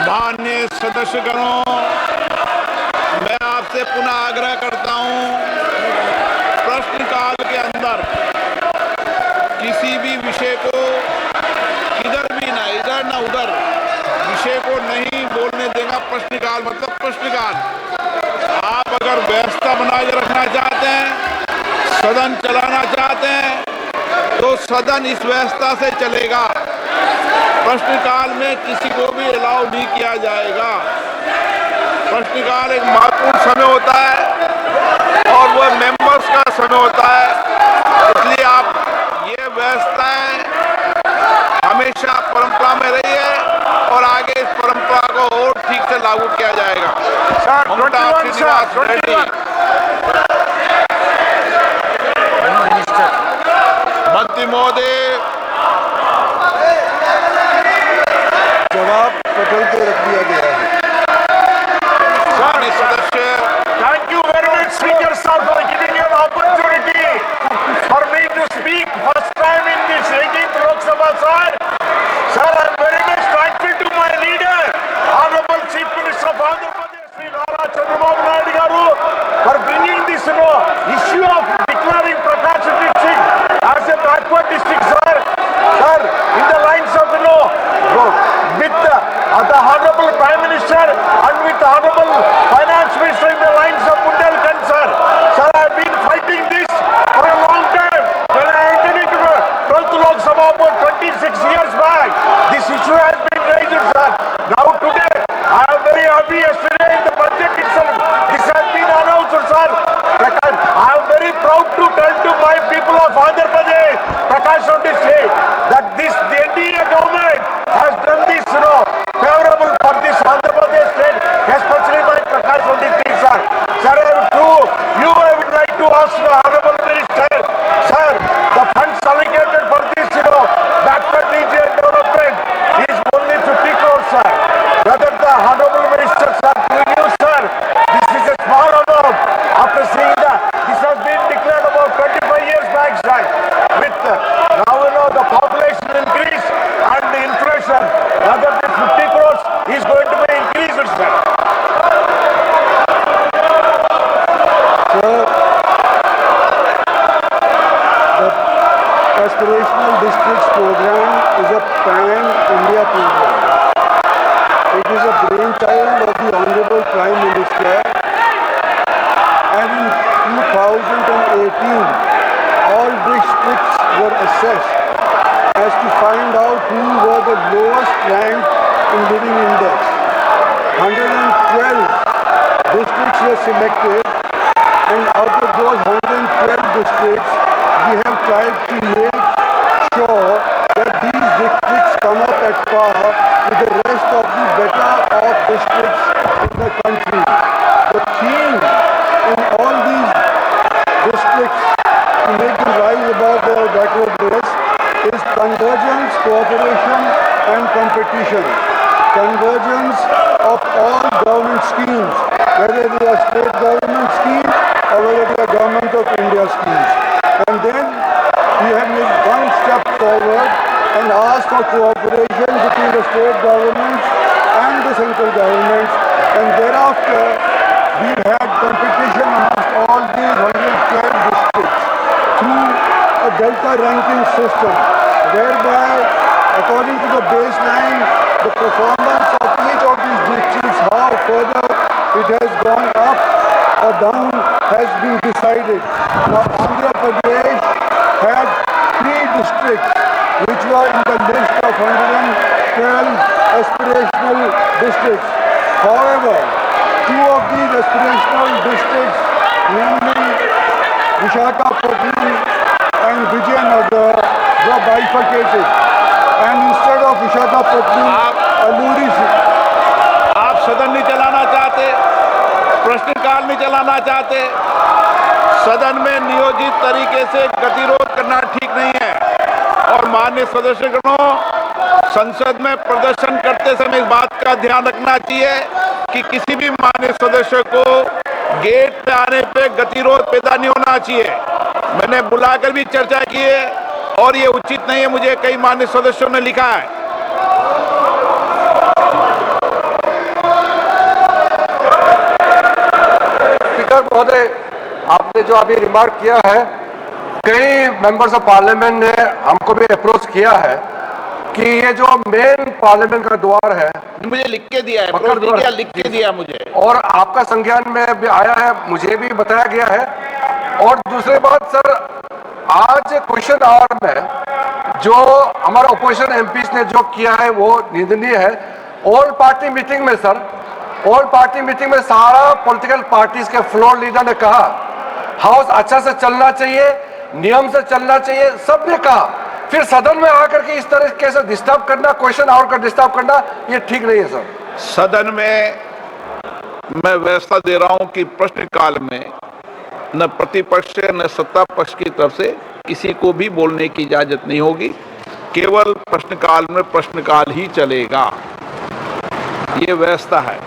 माननीय सदस्यगणों, मैं आपसे पुनः आग्रह करता हूं, प्रश्नकाल के अंदर किसी भी विषय को इधर भी ना इधर ना उधर विषय को नहीं बोलने देगा। प्रश्नकाल मतलब प्रश्नकाल। आप अगर व्यवस्था बना के रखना चाहते हैं, सदन चलाना चाहते हैं, तो सदन इस व्यवस्था से चलेगा। प्रश्नकाल में किसी को भी अलाउ नहीं किया जाएगा। प्रश्नकाल एक महत्वपूर्ण समय होता है और वह मेंबर्स का समय होता है, इसलिए आप ये व्यवस्थाएं हमेशा परंपरा में रही है और आगे इस परंपरा को और ठीक से लागू किया जाएगा। मंत्री महोदय, जवाब पटल पे रख दिया गया है। सदस्य, Thank you very much, Speaker sir, for giving me an opportunity for me to speak first time in this 18th Lok Sabha, sir. Sir, I am very much thankful to my leader, Honorable Chief Minister of Andhra Pradesh, Sri Nara Chandrababu Naidu garu, for bringing this issue of declaring Prakash district as a backward district, sir. Sir, in the lines of with the Honorable Prime Minister and with the Honorable Finance Minister in the lines of Bundelkhand, sir. Sir, I have been fighting this for a long time. When I entered into the 12th Lok Sabha about 26 years back, this issue has been raised, sir. Now today, I am very happy. Yesterday in the budget itself, this has been announced, sir. I am very proud to tell to my people of Andhra Pradesh, Prakash Reddy say that the NDA government has done this, favorable for this Andhra Pradesh state, especially by Prakash Reddy, sir. Sir, I would like to ask the Honorable Minister, sir, the funds allocated for this, backward region development is only 50 crores, sir. Whether the Honorable Minister, sir, to you, sir, this is a small amount. After seeing that, this has been declared about 25 years back, sir. With now the population increase and the inflation, whether this 50 crores is going to be increased, sir. Sir, the Aspirational Districts Program is a pan-India program. It is a brainchild of the Honorable Prime Minister, and in 2018, all districts were assessed as to find out who were the lowest ranked in living index. 112 districts were selected, and out of those 112 districts, we have tried to make sure that these districts come up at par with the rest of the better off districts in the country. The theme in all these districts to make them rise above their backwardness is convergence, cooperation and competition. Convergence of all government schemes, whether they are state government schemes or whether they are government of India schemes. And then we have made one step forward and asked for cooperation between the state governments and the central governments, and thereafter we had competition amongst all these 112 districts through a delta ranking system, whereby according to the baseline, the performance of each of these districts, how further it has gone up or down, has been decided. Now Andhra Pradesh had 3 districts which were in the list of 112 aspirational districts. However, 2 of these aspirational districts, namely Visakhapatnam and Vijayanagar, were bifurcated. And instead of Visakhapatnam, Alluri. आप सदन नहीं चलाना चाहते, प्रश्नकाल नहीं चलाना चाहते, सदन में नियोजित तरीके से गतिरोध करना ठीक नहीं है। और माननीय सदस्यगणों, संसद में प्रदर्शन करते समय इस बात का ध्यान रखना चाहिए कि किसी भी माननीय सदस्य को गेट पे आने पे गतिरोध पैदा नहीं होना चाहिए। मैंने बुलाकर भी चर्चा की है, और ये उचित नहीं है, मुझे कई मान्य सदस्यों ने लिखा है। स्पीकर महोदय, आपने जो अभी रिमार्क किया है, कई मेंबर्स ऑफ पार्लियामेंट ने हमको भी अप्रोच किया है कि ये जो मेन पार्लियामेंट का द्वार है, मुझे लिख के दिया है, मकर द्वार, लिख के दिया मुझे, और आपका संज्ञान में भी आया है, मुझे भी बताया गया है। और दूसरी बात सर, आज क्वेश्चन आवर में जो हमारा ओपोजिशन एमपीज ने जो किया है वो निंदनीय है। ऑल पार्टी मीटिंग में सर, ऑल पार्टी मीटिंग में सारा पॉलिटिकल पार्टीज के फ्लोर लीडर ने कहा हाउस अच्छा से चलना चाहिए, नियम से चलना चाहिए, सबने कहा। फिर सदन में आकर के इस तरीके से डिस्टर्ब करना, क्वेश्चन आवर का डिस्टर्ब करना, ये ठीक नहीं है सर। सदन में मैं व्यवस्था दे रहा हूं कि प्रश्नकाल में न प्रतिपक्ष न सत्ता पक्ष की तरफ से किसी को भी बोलने की इजाजत नहीं होगी, केवल प्रश्नकाल में प्रश्नकाल ही चलेगा, ये व्यवस्था है।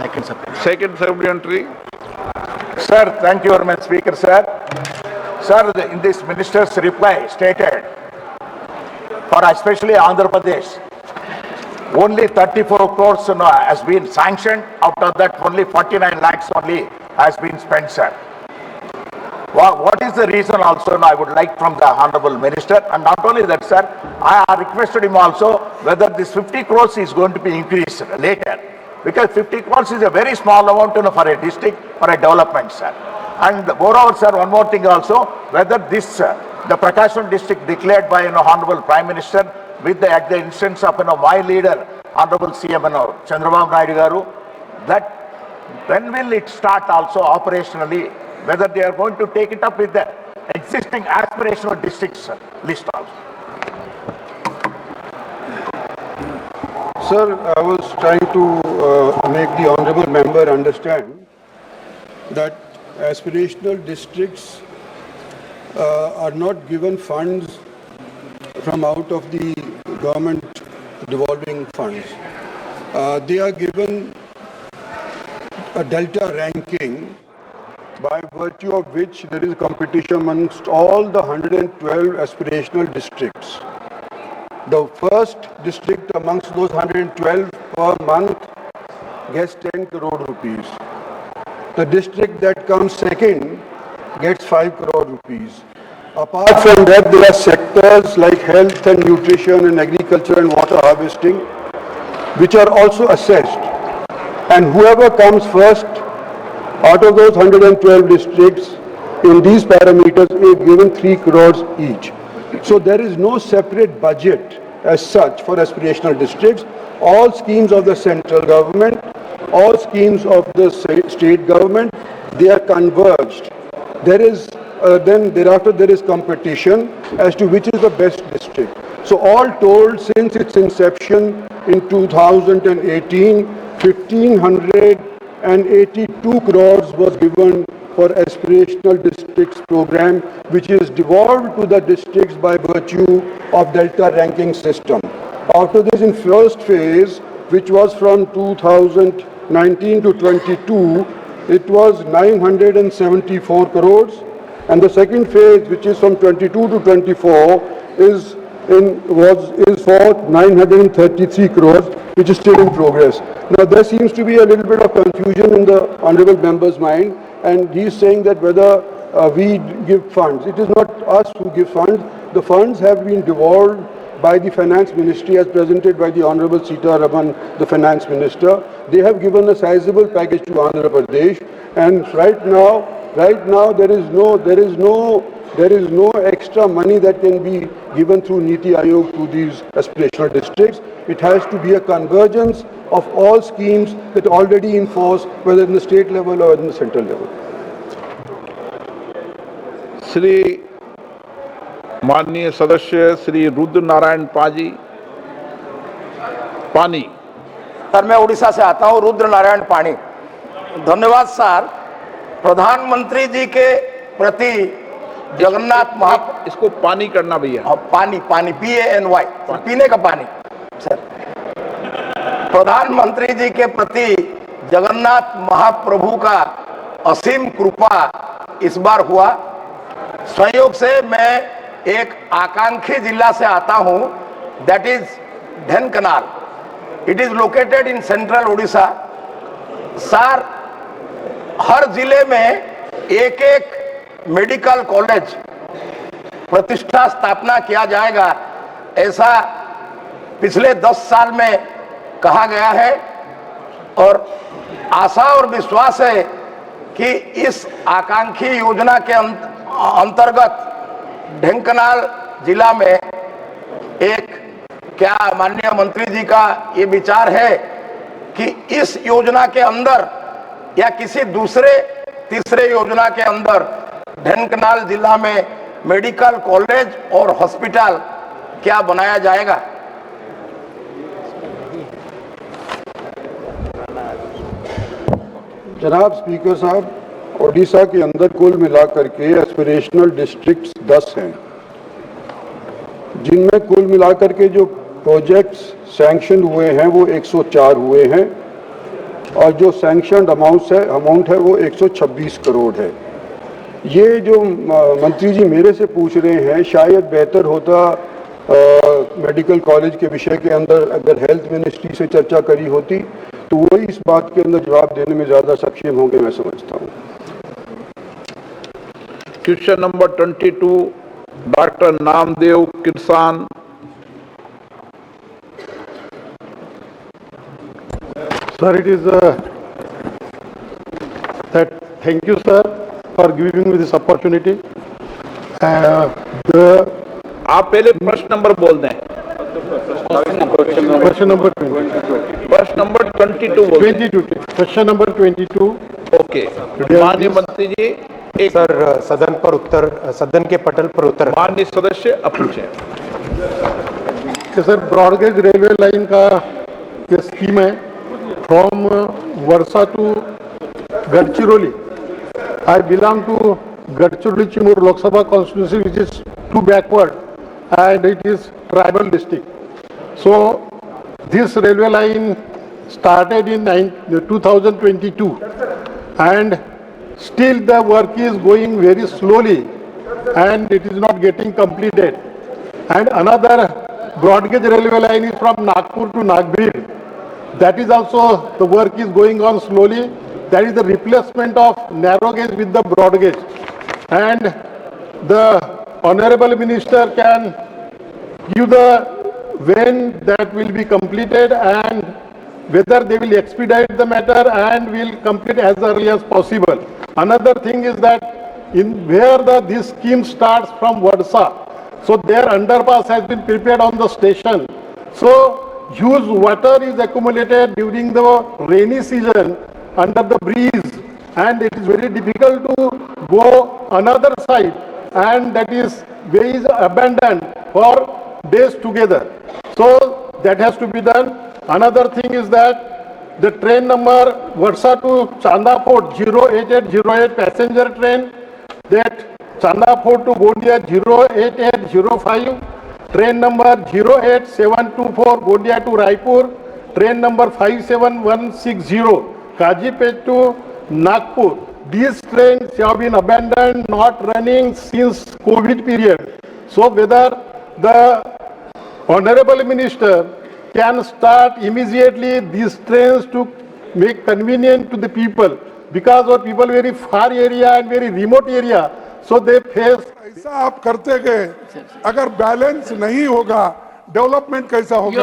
Second supplementary. Sir, thank you very much, Speaker, sir. Sir, in this minister's reply stated, for especially Andhra Pradesh, only 34 crores has been sanctioned. Out of that, only 49 lakhs only has been spent, sir. What is the reason also, I would like from the Honorable Minister, and not only that, sir, I requested him also whether this 50 crores is going to be increased later. Because 50 crores is a very small amount for a district, for a development, sir. And moreover, sir, one more thing also, whether this, the Prakasham district declared by Honorable Prime Minister with at the instance of my leader, Honorable CM Chandrababu Naidu Garu, that when will it start also operationally, whether they are going to take it up with the existing aspirational districts list also. Sir, I was trying to make the honorable member understand that aspirational districts are not given funds from out of the government devolving funds. They are given a delta ranking by virtue of which there is competition amongst all the 112 aspirational districts. The first district amongst those 112 per month gets 10 crore rupees. The district that comes second gets 5 crore rupees. Apart from that, there are sectors like health and nutrition and agriculture and water harvesting, which are also assessed. And whoever comes first out of those 112 districts in these parameters is given 3 crores each. So there is no separate budget as such for aspirational districts. All schemes of the central government, all schemes of the state government, they are converged. There is then thereafter there is competition as to which is the best district. So all told, since its inception in 2018, 1,582 crores was given for aspirational districts program, which is devolved to the districts by virtue of delta ranking system. After this, in first phase, which was from 2019 to 22, it was 974 crores, and the second phase, which is from 22 to 24, is for 933 crores, which is still in progress. Now there seems to be a little bit of confusion in the honorable member's mind, and he is saying that whether we give funds. It is not us who give funds. The funds have been devolved by the Finance Ministry as presented by the Honorable Sitaraman, the Finance Minister. They have given a sizable package to Andhra Pradesh, and right now there is no extra money that can be given through Niti Aayog to these aspirational districts. It has to be a convergence of all schemes that are already in force, whether in the state level or in the central level. Shri माननीय सदस्य श्री रुद्र नारायण पानी। Sir, मैं उड़ीसा से आता हूं, रुद्र नारायण पानी। धन्यवाद sir. प्रधानमंत्री जी के प्रति जगन्नाथ इसको पानी करना भैया। पानी PANY, पीने का पानी। सर, प्रधानमंत्री जी के प्रति जगन्नाथ महाप्रभु का असीम कृपा इस बार हुआ। संयोग से मैं एक आकांक्षी जिला से आता हूं, that is Dhenkanal. It is located in central Orissa. Sir, हर जिले में एक एक मेडिकल कॉलेज प्रतिष्ठा स्थापना किया जाएगा, ऐसा पिछले 10 साल में कहा गया है. और आशा और विश्वास है कि इस आकांक्षी योजना के अंतर्गत ढेंकनाल जिला में एक, क्या माननीय मंत्री जी का ये विचार है कि इस योजना के अंदर या किसी दूसरे तीसरे योजना के अंदर ढेंकनाल जिला में मेडिकल कॉलेज और हॉस्पिटल क्या बनाया जाएगा? जनाब स्पीकर साहब, ओडिशा के अंदर कुल मिलाकर के एस्पिरेशनल डिस्ट्रिक्ट्स 10 हैं, जिनमें कुल मिलाकर के जो प्रोजेक्ट्स सैंक्शन हुए हैं वो 104 हुए हैं और जो सैंक्शन अमाउंट है वो 126 करोड़ है. ये जो मंत्री जी मेरे से पूछ रहे हैं, शायद बेहतर होता मेडिकल कॉलेज के विषय के अंदर अगर हेल्थ मिनिस्ट्री से चर्चा करी होती तो वही इस बात के अंदर जवाब देने में ज़्यादा सक्षम होंगे, मैं समझता हूँ. Question number 22, doctor Namdev Kirsan. Sir, it is that thank you, sir, for giving me this opportunity. आप पहले प्रश्न नंबर बोल दें. Question number 20. प्रश्न नंबर 22 बोल दें. 22. Question number 22. ओके. माननीय मंत्री जी, एक सर, सदन के पटल पर उत्तर. माननीय सदस्य अब पूछें. सर, ब्रॉडगेज रेलवे लाइन का ये स्कीम है from Wardha to Gadchiroli. I belong to Gadchiroli Chimur Lok Sabha constituency, which is too backward and it is tribal district. So this railway line started in 2022 and still the work is going very slowly and it is not getting completed. And another broad gauge railway line is from Nagpur to Nagpur. That is also, the work is going on slowly. That is the replacement of narrow gauge with the broad gauge. And the Honorable Minister can give the when that will be completed and whether they will expedite the matter and will complete as early as possible. Another thing is that in where this scheme starts from Vadsa, so their underpass has been prepared on the station. So huge water is accumulated during the rainy season under the bridge and it is very difficult to go another side and that is way is abandoned for days together. So that has to be done. Another thing is that the train number Vadsa to Chanda Fort 08808 passenger train, that Chanda Fort to Gondia 08805, train number 08724 Gondia to Raipur, train number 57160 Kajipet to Nagpur. These trains have been abandoned, not running since COVID period. So whether the Honorable Minister can start immediately these trains to make convenient to the people, because our people very far area and very remote area, so they face. ऐसा आप करते गए, अगर balance नहीं होगा development कैसा होगा?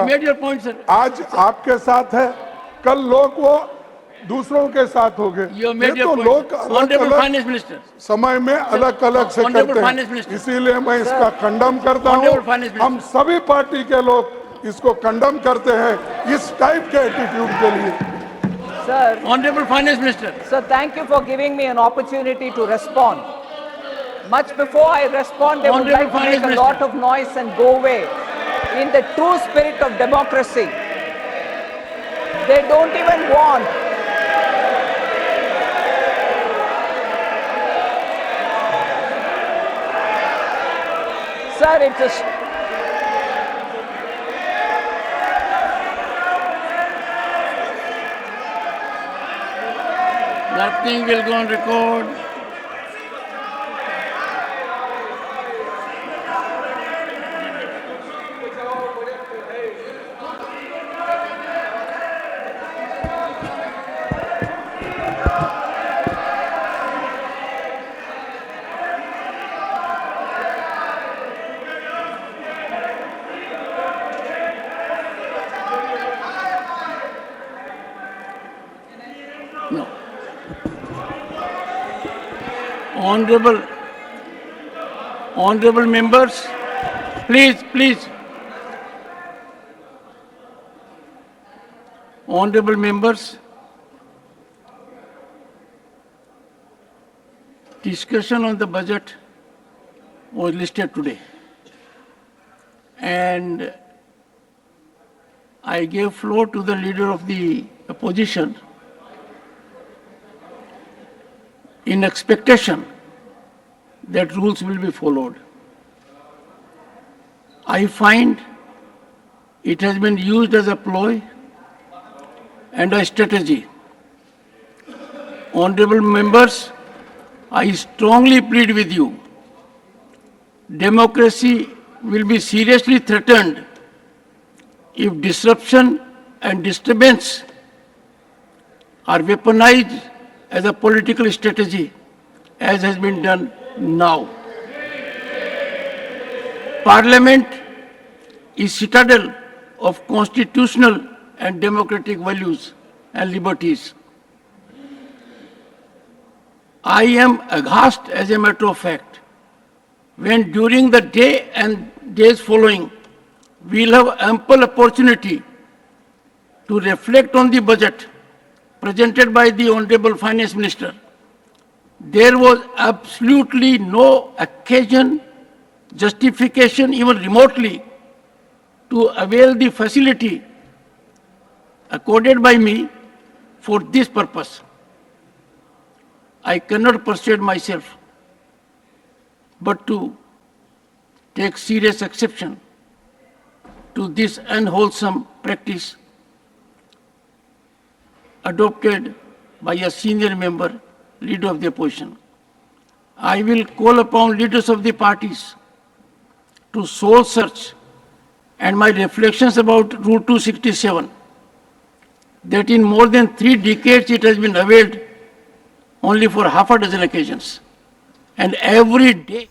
आज आपके साथ है, कल लोग वो दूसरों के साथ हो गए. ये तो लोग अलग समय में अलग अलग से करते हैं, इसीलिए मैं इसका खंडन करता हूँ. हम सभी पार्टी के लोग इसको खंडन करते हैं इस टाइप के एटीट्यूड के लिए. Sir, Honorable Finance Minister. Sir, thank you for giving me an opportunity to respond. Much before I respond, they would like to make a lot of noise and go away. In the true spirit of democracy, they don't even want. Sir, it's a. Nothing will go on record. Honorable members, please. Honorable members, discussion on the budget was listed today. And I gave floor to the leader of the opposition in expectation that rules will be followed. I find it has been used as a ploy and a strategy. Honorable members, I strongly plead with you, democracy will be seriously threatened if disruption and disturbance are weaponized as a political strategy, as has been done now. Parliament is citadel of constitutional and democratic values and liberties. I am aghast, as a matter of fact, when during the day and days following, we'll have ample opportunity to reflect on the budget presented by the Honorable Finance Minister. There was absolutely no occasion, justification, even remotely, to avail the facility accorded by me for this purpose. I cannot persuade myself but to take serious exception to this unwholesome practice adopted by a senior member, leader of the opposition. I will call upon leaders of the parties to soul search, and my reflections about Rule 267, that in more than 3 decades it has been availed only for half a dozen occasions, and every day